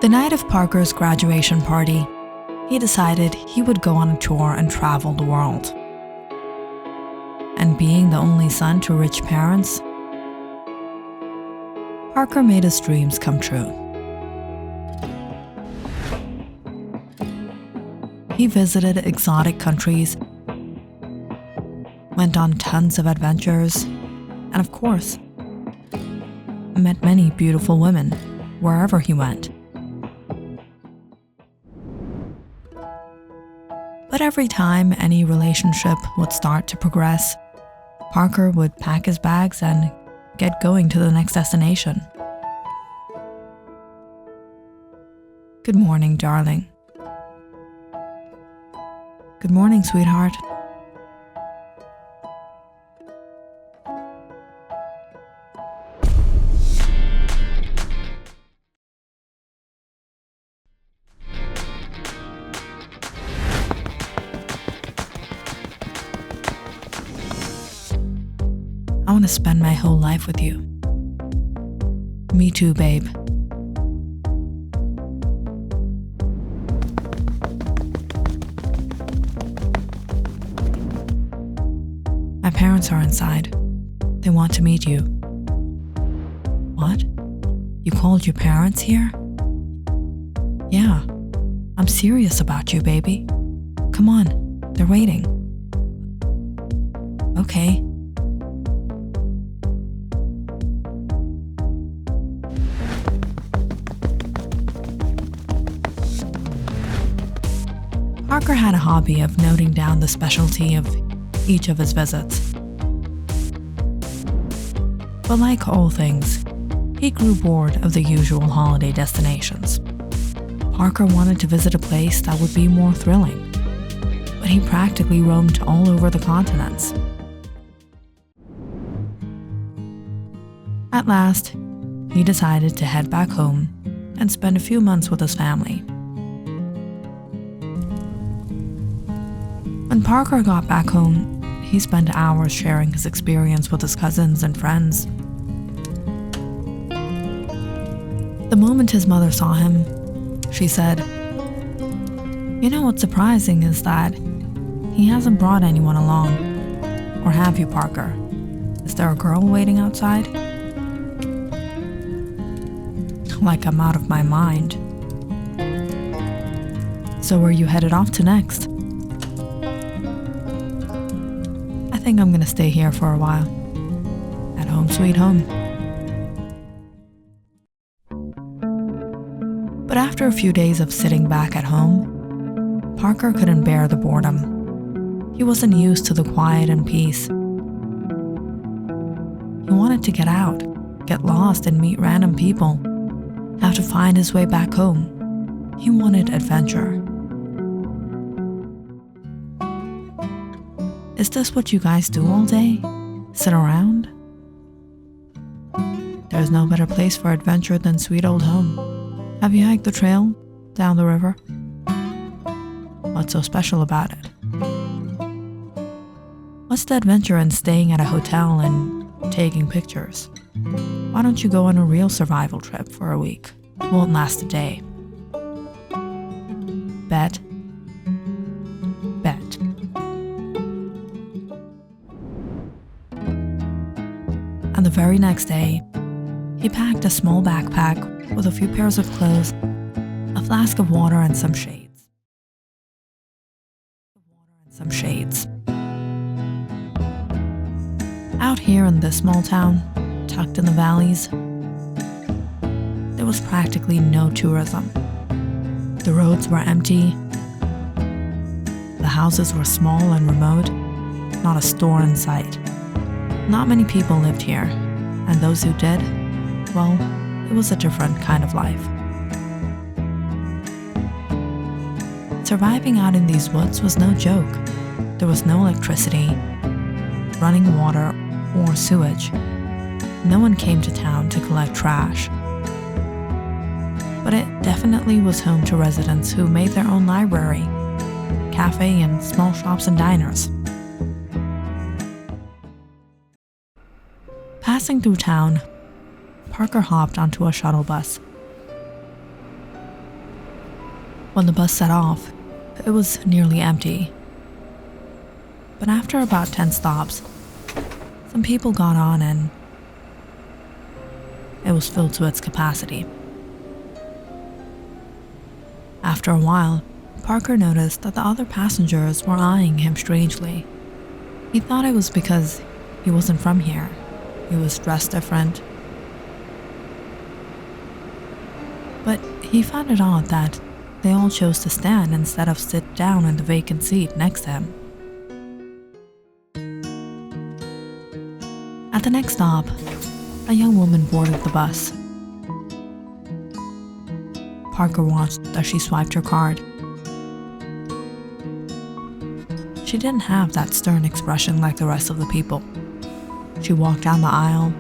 The night of Parker's graduation party, he decided he would go on a tour and travel the world. And being the only son to rich parents, Parker made his dreams come true. He visited exotic countries, went on tons of adventures, and of course, met many beautiful women wherever he went. But every time any relationship would start to progress, Parker would pack his bags and get going to the next destination. Good morning, darling. Good morning, sweetheart. I want to spend my whole life with you. Me too, babe. My parents are inside. They want to meet you. What? You called your parents here? Yeah, I'm serious about you, baby. Come on, they're waiting. Okay. Parker had a hobby of noting down the specialty of each of his visits. But like all things, he grew bored of the usual holiday destinations. Parker wanted to visit a place that would be more thrilling, but he practically roamed all over the continents. At last, he decided to head back home and spend a few months with his family. When Parker got back home, he spent hours sharing his experience with his cousins and friends. The moment his mother saw him, she said, "You know what's surprising is that he hasn't brought anyone along. Or have you, Parker? Is there a girl waiting outside?" Like I'm out of my mind. "So where are you headed off to next?" "I think I'm gonna stay here for a while. At home sweet home." But after a few days of sitting back at home, Parker couldn't bear the boredom. He wasn't used to the quiet and peace. He wanted to get out, get lost and meet random people, have to find his way back home. He wanted adventure. Is this what you guys do all day? Sit around? There's no better place for adventure than sweet old home. Have you hiked the trail down the river? What's so special about it? What's the adventure in staying at a hotel and taking pictures? Why don't you go on a real survival trip for a week? Won't last a day. Bet? Bet. And the very next day, he packed a small backpack with a few pairs of clothes, a flask of water, and some shades. Out here in this small town, tucked in the valleys, there was practically no tourism. The roads were empty, the houses were small and remote, not a store in sight. Not many people lived here, and those who did, well, it was a different kind of life. Surviving out in these woods was no joke. There was no electricity, running water, or sewage. No one came to town to collect trash. But it definitely was home to residents who made their own library, cafe, and small shops and diners. Passing through town, Parker hopped onto a shuttle bus. When the bus set off, it was nearly empty. But after about 10 stops, some people got on and it was filled to its capacity. After a while, Parker noticed that the other passengers were eyeing him strangely. He thought it was because he wasn't from here. He was dressed different. But he found it odd that they all chose to stand instead of sit down in the vacant seat next to him. At the next stop, a young woman boarded the bus. Parker watched as she swiped her card. She didn't have that stern expression like the rest of the people. She walked down the aisle,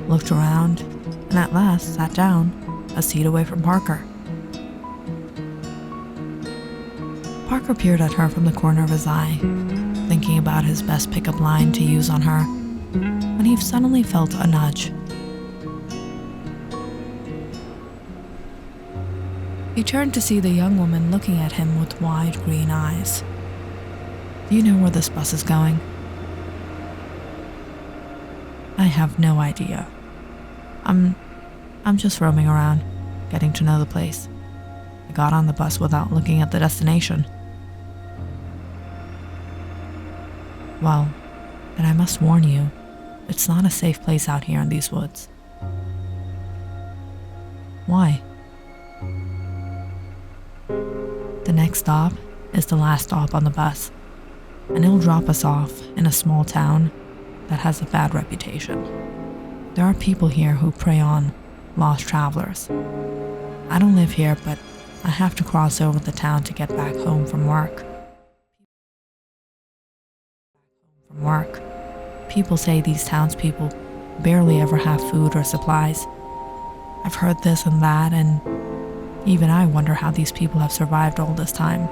looked around, and at last sat down, a seat away from Parker. Parker peered at her from the corner of his eye, thinking about his best pickup line to use on her, when he suddenly felt a nudge. He turned to see the young woman looking at him with wide green eyes. "Do you know where this bus is going?" "I have no idea. I'm just roaming around, getting to know the place. I got on the bus without looking at the destination." "Well, then I must warn you, it's not a safe place out here in these woods." "Why?" "The next stop is the last stop on the bus, and it'll drop us off in a small town that has a bad reputation. There are people here who prey on lost travelers. I don't live here, but I have to cross over the town to get back home from work. People say these townspeople barely ever have food or supplies. I've heard this and that, and even I wonder how these people have survived all this time."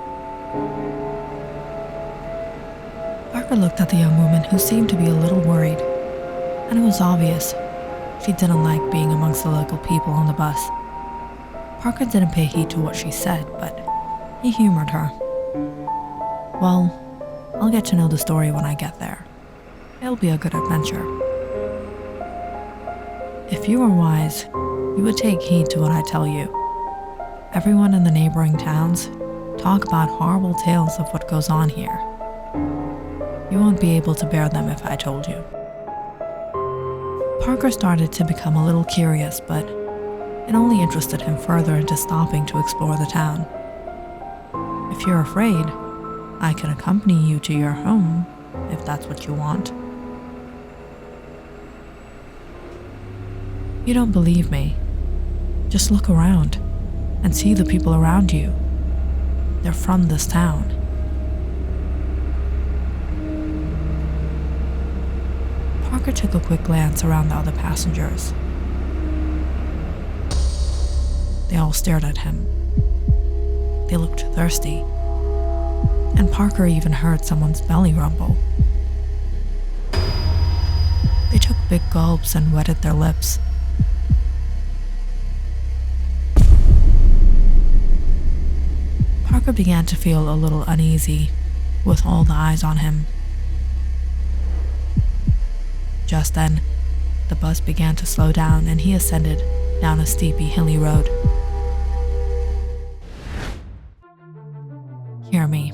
Parker looked at the young woman, who seemed to be a little worried, and it was obvious she didn't like being amongst the local people on the bus. Parker didn't pay heed to what she said, but he humored her. "Well, I'll get to know the story when I get there. It'll be a good adventure. If you were wise, you would take heed to what I tell you. Everyone in the neighboring towns talk about horrible tales of what goes on here. You won't be able to bear them if I told you." Parker started to become a little curious, but it only interested him further into stopping to explore the town. "If you're afraid, I can accompany you to your home, if that's what you want." "You don't believe me? Just look around and see the people around you. They're from this town." Parker took a quick glance around the other passengers. They all stared at him. They looked thirsty, and Parker even heard someone's belly rumble. They took big gulps and wetted their lips. Parker began to feel a little uneasy with all the eyes on him. Just then, the bus began to slow down and he ascended down a steepy, hilly road. "Hear me.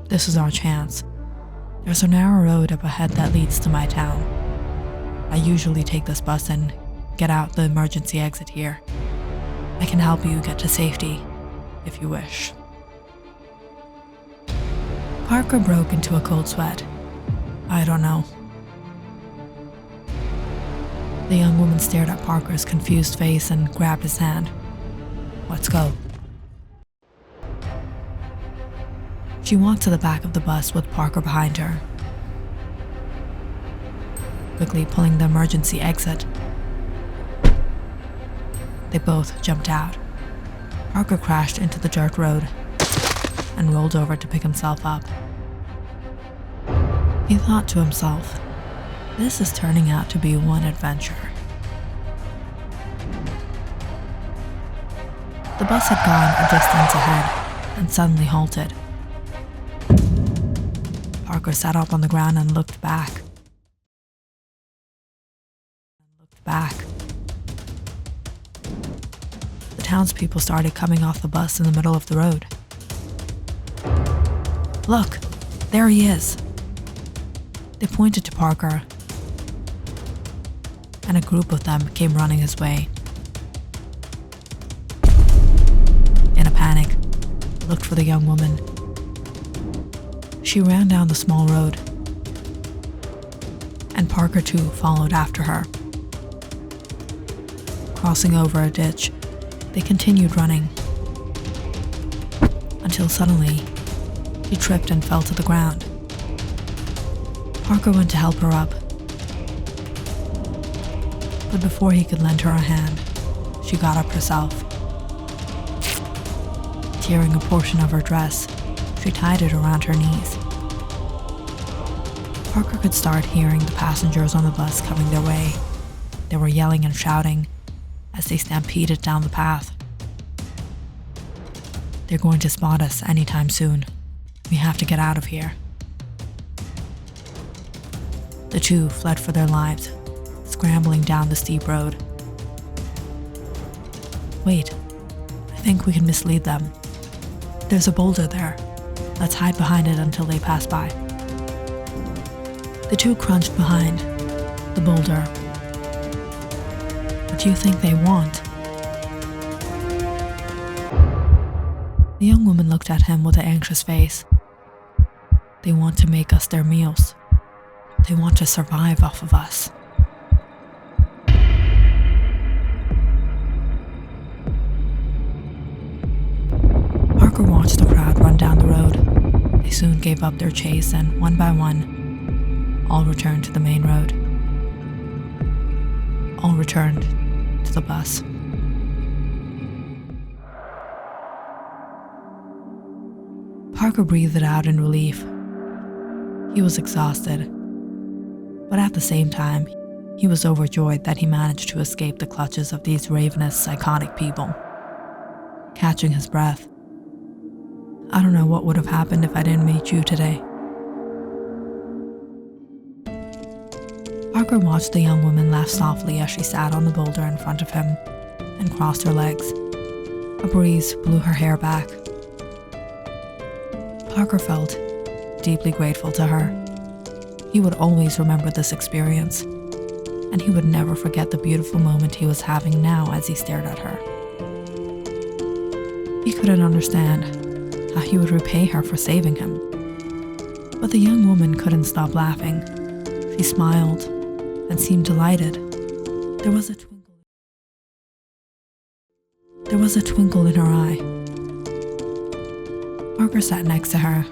This is our chance. There's a narrow road up ahead that leads to my town. I usually take this bus and get out the emergency exit here. I can help you get to safety, if you wish." Parker broke into a cold sweat. "I don't know." The young woman stared at Parker's confused face and grabbed his hand. "Let's go." She walked to the back of the bus with Parker behind her, quickly pulling the emergency exit. They both jumped out. Parker crashed into the dirt road and rolled over to pick himself up. He thought to himself, "This is turning out to be one adventure." The bus had gone a distance ahead and suddenly halted. Parker sat up on the ground and looked back. The townspeople started coming off the bus in the middle of the road. "Look, there he is." They pointed to Parker, and a group of them came running his way. In a panic, they looked for the young woman. She ran down the small road, and Parker too followed after her. Crossing over a ditch, they continued running, until suddenly, she tripped and fell to the ground. Parker went to help her up, but before he could lend her a hand, she got up herself. Tearing a portion of her dress, she tied it around her knees. Parker could start hearing the passengers on the bus coming their way. They were yelling and shouting as they stampeded down the path. "They're going to spot us anytime soon. We have to get out of here." The two fled for their lives, scrambling down the steep road. "Wait, I think we can mislead them. There's a boulder there. Let's hide behind it until they pass by." The two crunched behind the boulder. "What do you think they want?" The young woman looked at him with an anxious face. "They want to make us their meals. They want to survive off of us." Parker watched the crowd run down the road. They soon gave up their chase, and one by one, all returned to the main road. All returned to the bus. Parker breathed out in relief. He was exhausted, but at the same time, he was overjoyed that he managed to escape the clutches of these ravenous, psychotic people. Catching his breath, "I don't know what would have happened if I didn't meet you today." Parker watched the young woman laugh softly as she sat on the boulder in front of him and crossed her legs. A breeze blew her hair back. Parker felt deeply grateful to her. He would always remember this experience, and he would never forget the beautiful moment he was having now as he stared at her. He couldn't understand how he would repay her for saving him. But the young woman couldn't stop laughing. She smiled and seemed delighted. There was a twinkle in her eye. Parker sat next to her.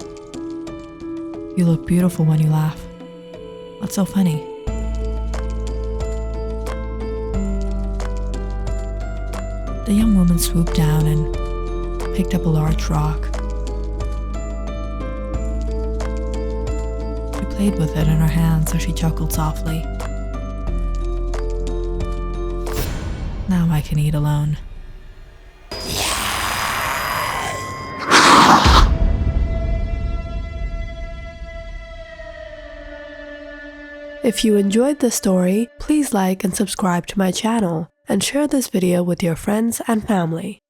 "You look beautiful when you laugh. What's so funny?" The young woman swooped down and picked up a large rock. She played with it in her hands as she chuckled softly. "Now I can eat alone." If you enjoyed this story, please like and subscribe to my channel and share this video with your friends and family.